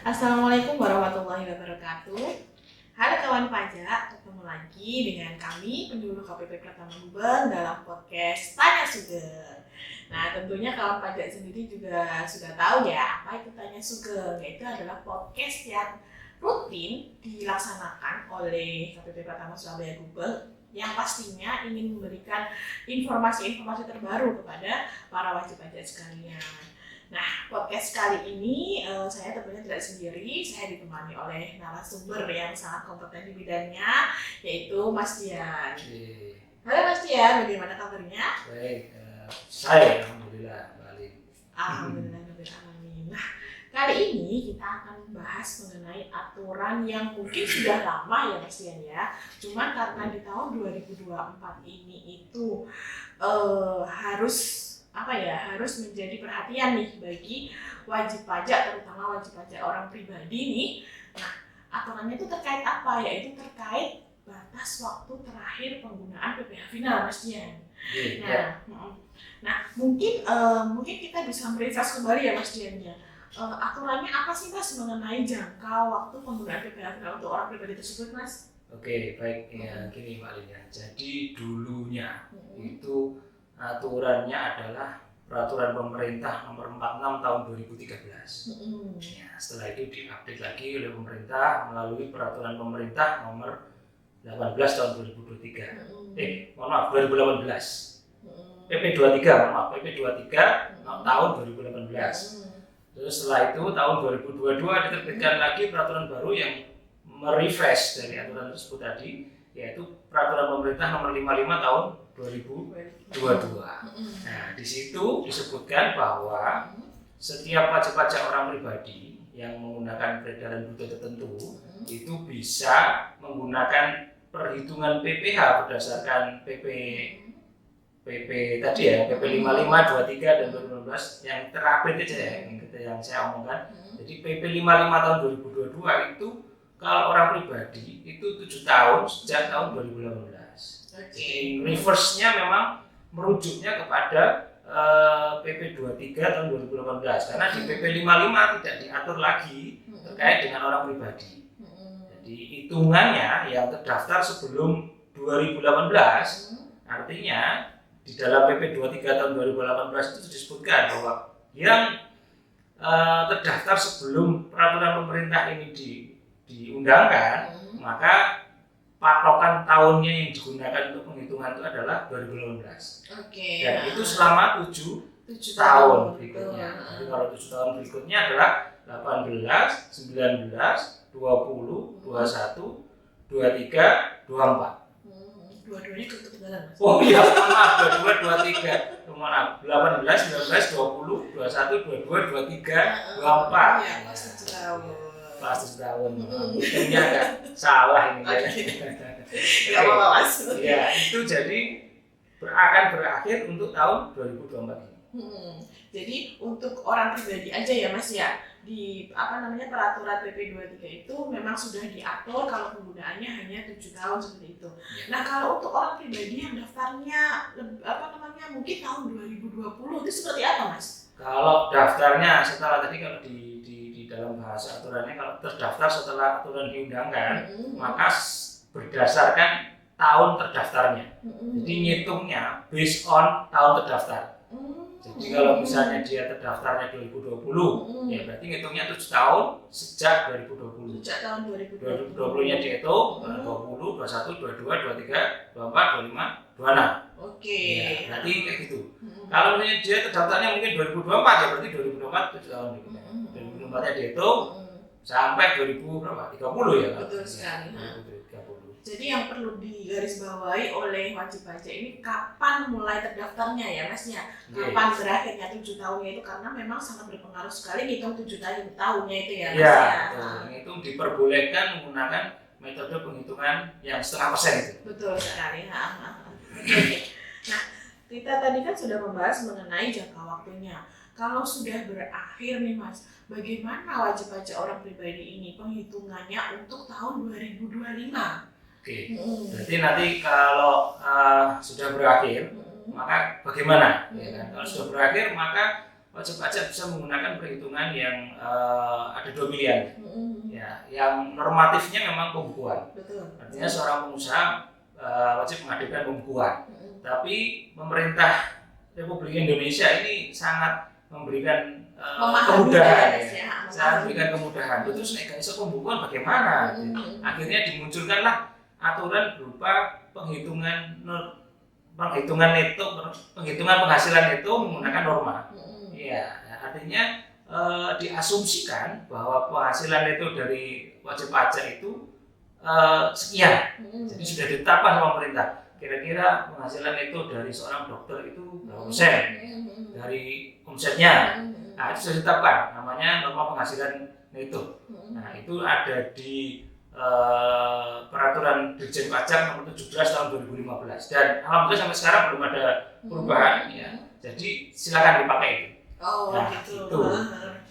Assalamualaikum warahmatullahi wabarakatuh. Halo kawan pajak, ketemu lagi dengan kami penyuluh KPP Pratama Gubeng dalam podcast Tanya Sugeng. Nah, tentunya kawan pajak sendiri juga sudah tahu ya apa itu Tanya Sugeng, yaitu adalah podcast yang rutin dilaksanakan oleh KPP Pratama Surabaya Gubeng yang pastinya ingin memberikan informasi-informasi terbaru kepada para wajib pajak sekalian. Nah, podcast kali ini saya tentunya tidak sendiri, saya ditemani oleh narasumber yang sangat kompeten di bidangnya, yaitu Mas Dian. Halo Mas Dian, bagaimana kabarnya? Baik, saya Alhamdulillah balik. Alhamdulillah, alamin. Nah, kali ini kita akan membahas mengenai aturan yang mungkin sudah lama ya Mas Dian ya. Cuman karena di tahun 2024 ini itu harus menjadi perhatian nih bagi wajib pajak, terutama wajib pajak orang pribadi nih. Nah, aturannya itu terkait apa? Yaitu terkait batas waktu terakhir penggunaan PPh final, Mas Dian. Nah, mungkin kita bisa merefresh kembali ya Mas Dian ya. Aturannya apa sih Mas mengenai jangka waktu penggunaan PPh final untuk orang pribadi tersebut, Mas? Oke, baik ya, gini Mbak Lina. Jadi dulunya itu aturannya adalah Peraturan Pemerintah Nomor 46 Tahun 2013. Ya, setelah itu diupdate lagi oleh pemerintah melalui Peraturan Pemerintah Nomor 18 Tahun 2023. 2018. PP 23, PP 23 tahun 2018. Terus setelah itu tahun 2022 diterbitkan lagi peraturan baru yang merefresh dari aturan tersebut tadi, yaitu Peraturan Pemerintah Nomor 55 Tahun 2022. Nah, di situ disebutkan bahwa setiap wajib pajak orang pribadi yang menggunakan peredaran bruto tertentu itu bisa menggunakan perhitungan PPh berdasarkan PP tadi ya, PP 55, 23 dan 2016 yang terupdate aja ya, yang saya omongkan. Jadi PP 55 tahun 2022 itu kalau orang pribadi itu 7 tahun sejak tahun 2018. Jadi reverse-nya memang merujuknya kepada PP 23 tahun 2018 karena di PP 55 tidak diatur lagi terkait dengan orang pribadi. Jadi hitungannya yang terdaftar sebelum 2018 artinya di dalam PP 23 tahun 2018 itu disebutkan bahwa yang terdaftar sebelum peraturan pemerintah ini diundangkan, maka patokan tahunnya yang digunakan untuk penghitungan itu adalah 2018. Dan itu selama 7 tahun berikutnya. Jadi kalau 7 tahun berikutnya adalah 18, 19, 20, 21, 23, 24. Dua-duanya ketinggalan, Mas. Oh iya, maaf, 22, 23. Maaf, 18, 19, 20, 21, 22, 23, 24. Iya, Mas, 7 tahun. Pas 7 tahun. Hitungnya agak salah ini. Gak apa-apa, Mas. Ya, itu jadi akan berakhir untuk tahun 2024 ini. Jadi untuk orang pribadi aja ya Mas ya, di peraturan PP 23 itu memang sudah diatur kalau penggunaannya hanya 7 tahun seperti itu. Nah, kalau untuk orang pribadi yang daftarnya mungkin tahun 2020 itu seperti apa, Mas? Kalau daftarnya setelah tadi kalau di dalam bahasa aturannya kalau terdaftar setelah aturan diundangkan, maka berdasarkan tahun terdaftarnya. Jadi ngitungnya based on tahun terdaftar. Jadi kalau misalnya dia terdaftarnya 2020, ya berarti ngitungnya 7 tahun sejak 2020. Sejak tahun 2020. 2020-nya dihitung 20, 21, 22, 23, 24, 25, 26. Oke. Ya, berarti kayak gitu. Kalau misalnya dia terdaftarnya mungkin 2024 ya berarti 2024 7 tahun berikutnya. 2024-nya dihitung sampai 2030 ya. Betul sekali. 2030. Jadi yang perlu digarisbawahi oleh wajib pajak ini kapan mulai terdaftarnya ya Mas ya? Kapan berakhirnya 7 tahunnya itu karena memang sangat berpengaruh sekali ngitung 7 tahunnya itu ya Mas ya. Itu diperbolehkan menggunakan metode penghitungan yang setengah persen itu. Betul sekali. Oke. Nah, kita tadi kan sudah membahas mengenai jangka waktunya. Kalau sudah berakhir nih Mas, bagaimana wajib pajak orang pribadi ini penghitungannya untuk tahun 2025? Oke, berarti nanti kalau sudah berakhir, maka bagaimana? Ya kan? Kalau sudah berakhir, maka wajib pajak bisa menggunakan perhitungan yang ada 2 pilihan. Ya, yang normatifnya memang pembukuan. Betul. Artinya seorang pengusaha wajib menghadirkan pembukuan. Tapi pemerintah Republik Indonesia ini sangat memberikan kemudahan, sangat memberikan kemudahan. Terus nek iso pembukuan bagaimana? Akhirnya dimunculkanlah aturan berupa penghitungan neto, penghitungan penghasilan neto menggunakan norma. Ya, artinya diasumsikan bahwa penghasilan neto dari wajib pajak itu sekian. Jadi sudah ditetapkan sama pemerintah. Kira-kira penghasilan neto dari seorang dokter itu berapa persen dari omsetnya. Nah, itu sudah ditetapkan, namanya norma penghasilan neto. Nah, itu ada di peraturan Dirjen Pajak nomor 17 tahun 2015 dan alhamdulillah sampai sekarang belum ada perubahan ya. Jadi silakan dipakai itu. Nah, gitu.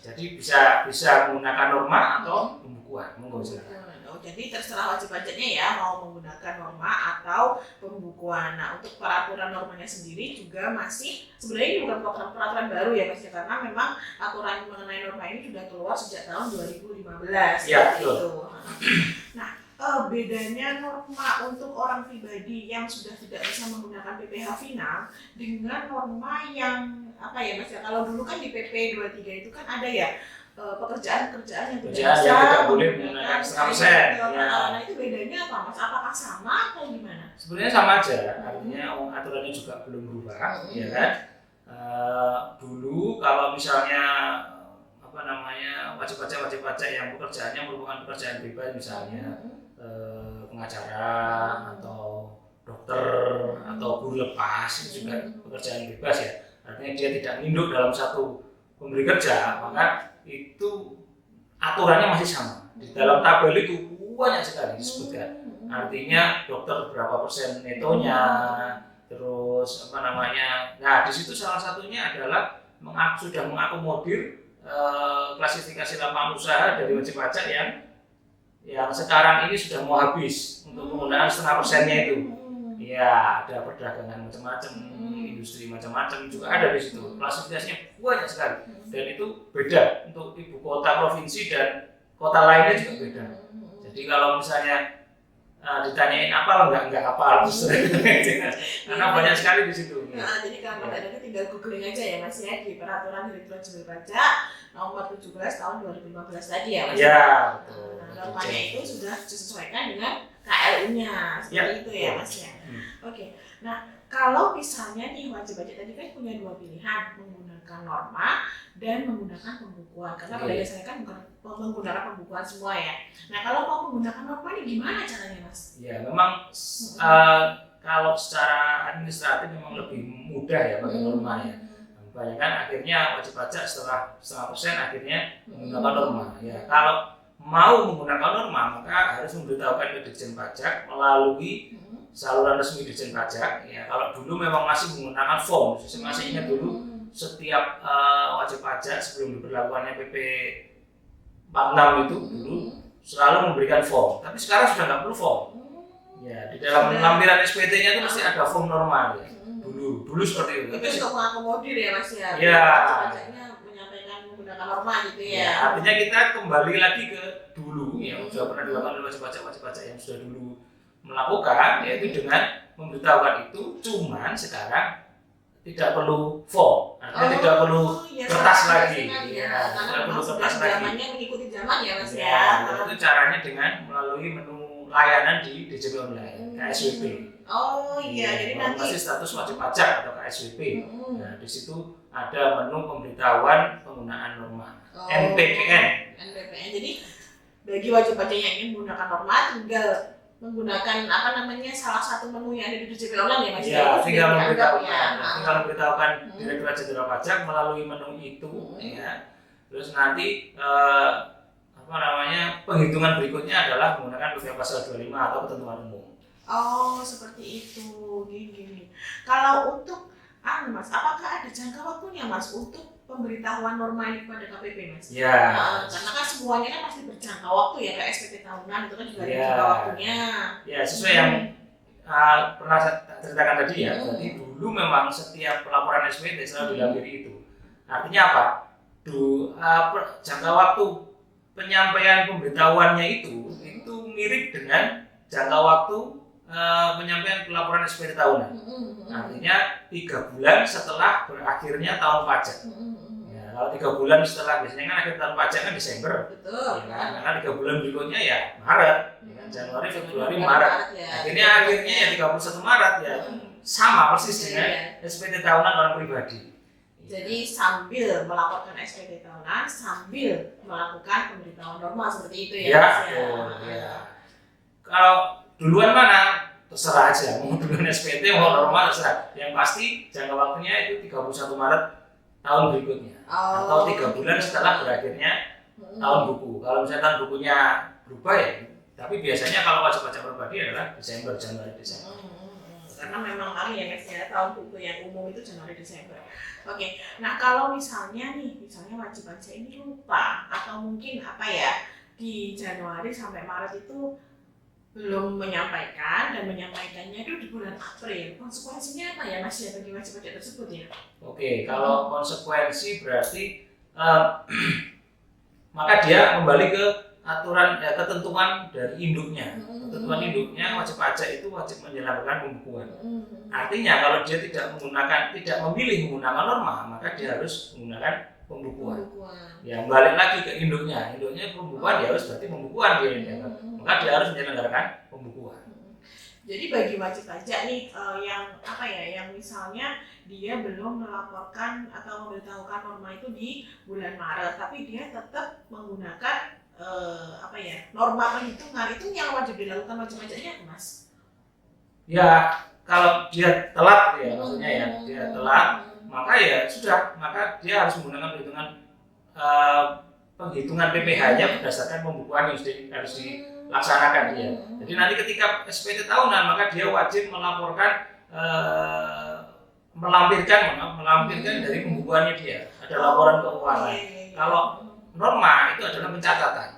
Jadi bisa menggunakan norma atau pembukuan. Monggo silakan. Jadi terserah wajib pajaknya ya mau menggunakan norma atau pembukuan. Nah, untuk peraturan normanya sendiri juga masih sebenarnya ini bukan peraturan baru ya Mas, karena memang aturan mengenai norma ini sudah keluar sejak tahun 2015. Ya, itu. Nah, bedanya norma untuk orang pribadi yang sudah tidak bisa menggunakan PPh final dengan norma yang apa ya Mas ya, kalau dulu kan di PP 23 itu kan ada ya pekerjaan-pekerjaan yang tidak boleh menggunakan 100%. Nah, itu bedanya apa Mas? Apakah sama atau gimana? Sebenarnya sama aja, artinya aturannya juga belum berubah, ya kan? Dulu kalau misalnya wajib pajak yang pekerjaannya merupakan pekerjaan bebas, misalnya pengacara atau dokter atau guru lepas, itu juga pekerjaan bebas ya. Artinya dia tidak ninduk dalam satu pemberi kerja, maka itu aturannya masih sama. Di dalam tabel itu banyak sekali disebutkan. Artinya dokter berapa persen netonya, terus nah di situ salah satunya adalah sudah mengakomodir klasifikasi lapangan usaha dari wajib pajak yang sekarang ini sudah mau habis untuk penggunaan 0,5%-nya itu. Ya, ada perdagangan macam-macam, industri macam-macam juga ada di situ. Klasifikasinya banyak sekali. Dan itu beda untuk ibu kota provinsi dan kota lainnya juga beda. Jadi kalau misalnya ditanyain apa enggak apa terus karena banyak sekali di situ. Nah, jadi kalau ada tinggal googling aja ya Mas ya di peraturan Direktorat Jenderal Pajak nomor 17 tahun 2015 tadi ya Mas. Ya, betul. Normanya itu sudah disesuaikan dengan KLU-nya seperti itu ya Mas ya. Oke. Nah, kalau misalnya nih wajib pajak tadi kan punya dua pilihan, menggunakan norma dan menggunakan pembukuan. Karena pada dasarnya kan bukan menggunakan pembukuan semua ya. Nah, kalau mau menggunakan norma ini gimana caranya Mas? Ya, memang kalau secara administratif memang lebih mudah ya pakai norma ya. Kebanyakan akhirnya wajib pajak setelah 0,5% akhirnya menggunakan norma. Ya, kalau mau menggunakan norma maka harus memberitahukan ke Dirjen Pajak melalui saluran resmi Dirjen Pajak. Ya, kalau dulu memang masih menggunakan form, saya masih ingat dulu setiap wajib pajak sebelum diberlakukannya PP 46 itu dulu selalu memberikan form. Tapi sekarang sudah nggak perlu form. Ya, di dalam lampiran SPT-nya itu mesti ada form normal ya. Dulu seperti itu. Itu untuk mengakomodir ya Mas ya. Ya. Pajaknya menyampaikan menggunakan norma gitu ya. Artinya kita kembali lagi ke dulu yang sudah pernah dilakukan oleh wajib pajak yang sudah dulu melakukan, yaitu dengan memberitahukan itu, cuman sekarang tidak perlu form, artinya tidak perlu kertas lagi. Tidak perlu kertas lagi. Zamannya mengikuti zaman ya Mas ya. Itu caranya dengan melalui menu layanan di DJP Online, KSWP. Oh iya, jadi nanti masih status wajib pajak atau KSWP. Nah, di situ ada menu pemberitahuan penggunaan norma. NPPN. Jadi bagi wajib pajak yang ingin menggunakan norma tinggal menggunakan salah satu menu yang ada di DJP Online ya Mas. Ya, tinggal memberitahukan Direktorat Jenderal Pajak melalui menu itu ya. Terus nanti penghitungan berikutnya adalah menggunakan PPh pasal 25 atau ketentuan umum. Oh, seperti itu. Gini. Kalau untuk Mas, apakah ada jangka waktunya Mas untuk pemberitahuan norma ini kepada KPP Mas? Ya. Karena kan semuanya kan pasti berjangka waktu ya, kayak SPT tahunan itu kan juga ada jangka waktunya. Ya, sesuai yang pernah saya ceritakan tadi ya. Jadi dulu memang setiap pelaporan SPT selalu dilampiri itu. Artinya apa? Jangka waktu penyampaian pemberitahuannya itu mirip dengan jangka waktu penyampaian pelaporan SPT tahunan. Artinya 3 bulan setelah berakhirnya tahun pajak. Ya, kalau 3 bulan setelah, biasanya kan akhir tahun pajak kan Desember. Betul. Ya kan? Karena 3 bulan berikutnya ya Maret, ya kan? Januari, Februari, Maret. Akhirnya ya 31 Maret ya. Sama persis dengan SPT tahunan orang pribadi. Jadi sambil melaporkan SPT tahunan, sambil melakukan pemberitahuan normal seperti itu ya. Ya, ya. Kalau duluan mana? Terserah aja, mau duluan SPT mau normal terserah. Yang pasti jangka waktunya itu 31 Maret tahun berikutnya. Atau 3 bulan setelah berakhirnya tahun buku. Kalau misalnya tahun bukunya berubah ya, tapi biasanya kalau wajib pajak pribadi adalah Desember, Januari, Desember. Karena memang ya guys ya, tahun buku yang umum itu Januari Desember. Oke, nah kalau misalnya wajib pajak ini lupa atau mungkin di Januari sampai Maret itu belum menyampaikan dan menyampaikannya itu di bulan April, konsekuensinya apa ya Mas ya bagi wajib pajak tersebut ya? Oke, kalau konsekuensi berarti maka dia kembali ke aturan ketentuan dari induknya. Ketentuan induknya wajib pajak itu wajib menjalankan pembukuan. Artinya kalau dia tidak memilih menggunakan norma, maka dia harus menggunakan pembukuan. Ya, balik lagi ke induknya. Induknya pembukuan, dia harus berarti pembukuan dia. Maka dia harus menyelenggarakan pembukuan. Jadi bagi wajib pajak nih yang misalnya dia belum melaporkan atau memberitahukan norma itu di bulan Maret, tapi dia tetap menggunakan norma perhitungan, itu yang wajib dilakukan wajib pajaknya Mas? Ya, kalau dia telat ya maksudnya ya, dia telat, maka ya sudah, maka dia harus menggunakan penghitungan PPh-nya berdasarkan pembukuan yang harus dilaksanakan dia. Jadi nanti ketika SPT tahunan maka dia wajib melaporkan melampirkan dari pembukuannya dia. Ada laporan keuangan. Kalau norma itu adalah pencatatan.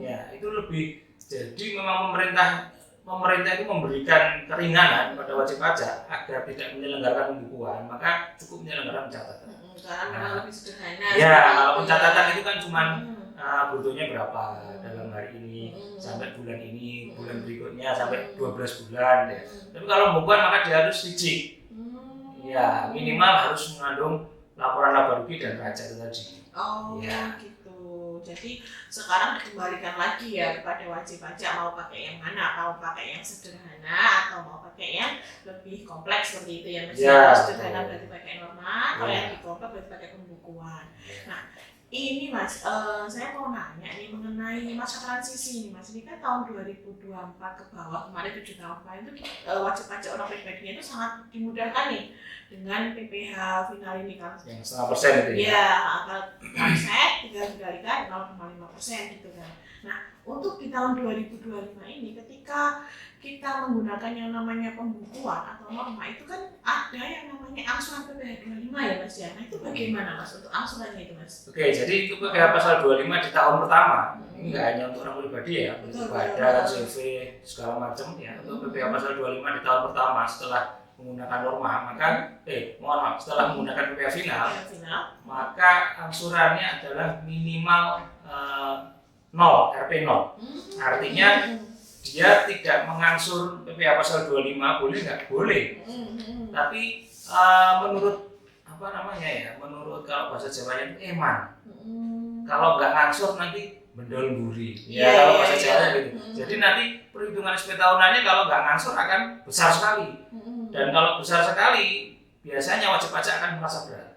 Ya, itu lebih, jadi memang pemerintah itu memberikan keringanan pada wajib pajak agar tidak menyelenggarakan pembukuan, maka cukup menyelenggarakan pencatatan. Karena memang lebih sederhana. Ya, kalau pencatatan itu kan cuma brutonya berapa dalam hari ini sampai bulan ini, bulan berikutnya sampai 12 bulan ya. Tapi kalau pembukuan maka dia harus licik. Ya, minimal harus mengandung laporan laba rugi dan raja itu tadi. Gitu. Jadi sekarang dikembalikan lagi ya kepada wajib pajak mau pakai yang mana, mau pakai yang sederhana atau mau pakai yang lebih kompleks seperti itu ya Mas. Yang sederhana berarti pakai norma, kalau yang lebih kompleks berarti pakai pembukuan. Nah, ini Mas, saya mau nanya nih mengenai masa transisi nih Mas. Ini kan tahun 2024 ke bawah, kemarin 7 tahun kemarin itu wajib pajak orang pribadinya itu sangat dimudahkan nih dengan PPh final ini kan. Yang 0,5% itu ya? Iya, angka persen tinggal dikalikan 0,5% gitu kan. Nah, untuk di tahun 2025 ini ketika kita menggunakan yang namanya pembukuan atau norma itu kan ada yang namanya angsuran PPh 25 ya Mas ya. Nah itu bagaimana Mas untuk angsurannya itu Mas? Oke, jadi itu PPh pasal 25 di tahun pertama. Ini nggak hanya untuk orang pribadi ya, untuk badan, CV, segala macam ya. Untuk PPh pasal 25 di tahun pertama setelah menggunakan norma, maka setelah menggunakan PPh final, maka angsurannya adalah minimal 0, RP 0. Artinya dia tidak mengangsur PPh pasal 25, boleh nggak? Boleh. Tapi menurut menurut kalau bahasa Jawanya itu eman. Kalau nggak ngangsur nanti bendol buri. Kalau bahasa Jawanya gitu. Jadi nanti perhitungan SPT tahunannya kalau nggak ngangsur akan besar sekali. Dan kalau besar sekali, biasanya wajib pajak akan merasa berat.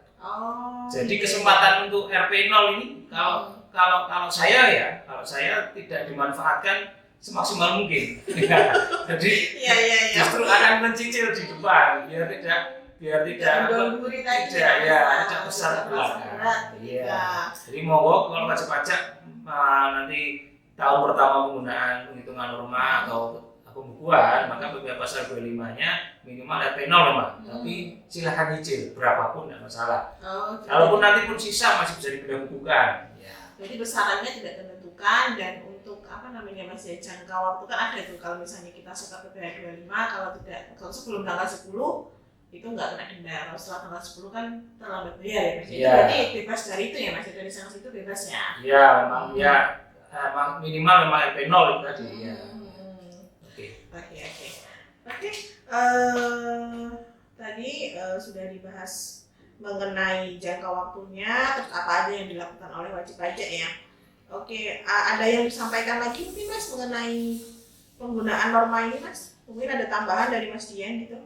Jadi kesempatan untuk RP 0 ini kalau saya tidak dimanfaatkan semaksimal mungkin. Jadi justru akan mencicil di depan biar tidak besar belakang. Iya. Jadi monggo kalau wajib pajak nanti tahun pertama penggunaan penghitungan norma atau pembukuan, maka PPh pasal 25-nya minimal RP 0 memang. Tapi silahkan nyicil berapapun tidak masalah. Kalaupun nanti pun sisa masih bisa dipindah bukukan. Jadi besarannya tidak tentukan dan untuk Mas ya, jangka waktu kan ada tuh kalau misalnya kita setor PPh 25 kalau sebelum tanggal 10 itu nggak kena denda. Kalau setelah tanggal 10 kan terlambat bayar ya Mas. Iya. Berarti bebas dari itu ya Mas, dari sanksi itu bebas ya. Ya memang ya emang minimal memang LP 0 itu tadi ya. Oke. Tadi sudah dibahas mengenai jangka waktunya, terus apa aja yang dilakukan oleh wajib pajak ya. Oke, ada yang disampaikan lagi mungkin Mas mengenai penggunaan norma ini Mas? Mungkin ada tambahan dari Mas Dian gitu?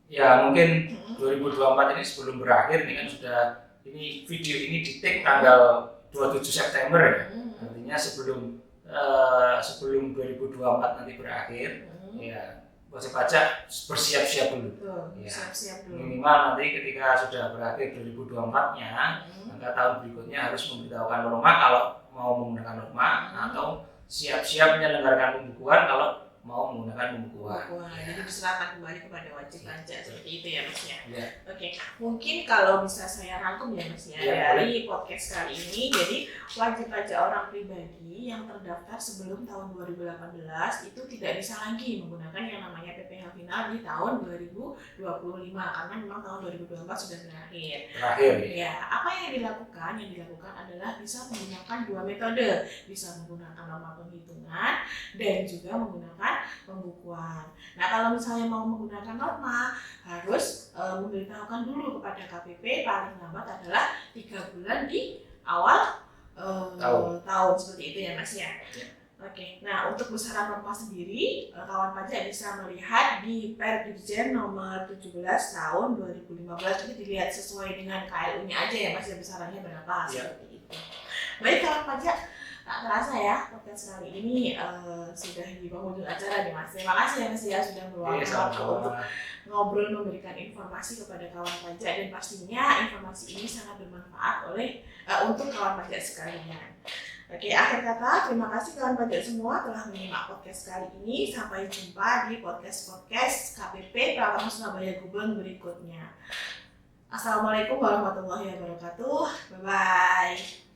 Ya mungkin 2024 ini sebelum berakhir ini kan sudah ini video ini di-take tanggal 27 September ya. Artinya sebelum 2024 nanti berakhir ya wajib pajak bersiap-siap dulu. Ya. Siap-siap dulu. Minimal nanti ketika sudah berakhir 2024-nya, maka tahun berikutnya harus memberitahukan norma kalau mau menggunakan norma atau siap-siap menyelenggarakan pembukuan kalau mau menggunakan pembukuan. Jadi diserahkan kembali kepada wajib pajak seperti itu ya Mas ya. Ya. Oke, mungkin kalau bisa saya rangkum ya Mas ya, dari podcast kali ini, jadi wajib pajak orang pribadi yang terdaftar sebelum tahun 2018 itu tidak bisa lagi menggunakan yang namanya PPh final di tahun 2025 karena memang tahun 2024 sudah berakhir. Ya, apa yang dilakukan? Yang dilakukan adalah bisa menggunakan dua metode, bisa menggunakan norma penghitungan dan juga menggunakan pembukuan. Nah, kalau misalnya mau menggunakan norma harus memberitahukan dulu kepada KPP paling lambat adalah 3 bulan di awal tahun seperti itu ya Mas ya. Oke. Nah, untuk besaran norma sendiri kawan pajak bisa melihat di Perdirjen nomor 17 tahun 2015. Ini dilihat sesuai dengan KLU-nya aja ya Mas ya, besarannya berapa seperti itu. Baik kawan pajak, tak terasa ya podcast kali ini sudah di penghujung acara nih Mas. Terima kasih ya Mas ya sudah meluangkan waktu untuk ngobrol memberikan informasi kepada kawan pajak dan pastinya informasi ini sangat bermanfaat untuk kawan pajak sekalian. Oke, akhir kata terima kasih kawan pajak semua telah menyimak podcast kali ini. Sampai jumpa di podcast KPP Pratama Surabaya Gubeng berikutnya. Assalamualaikum warahmatullahi wabarakatuh. Bye bye.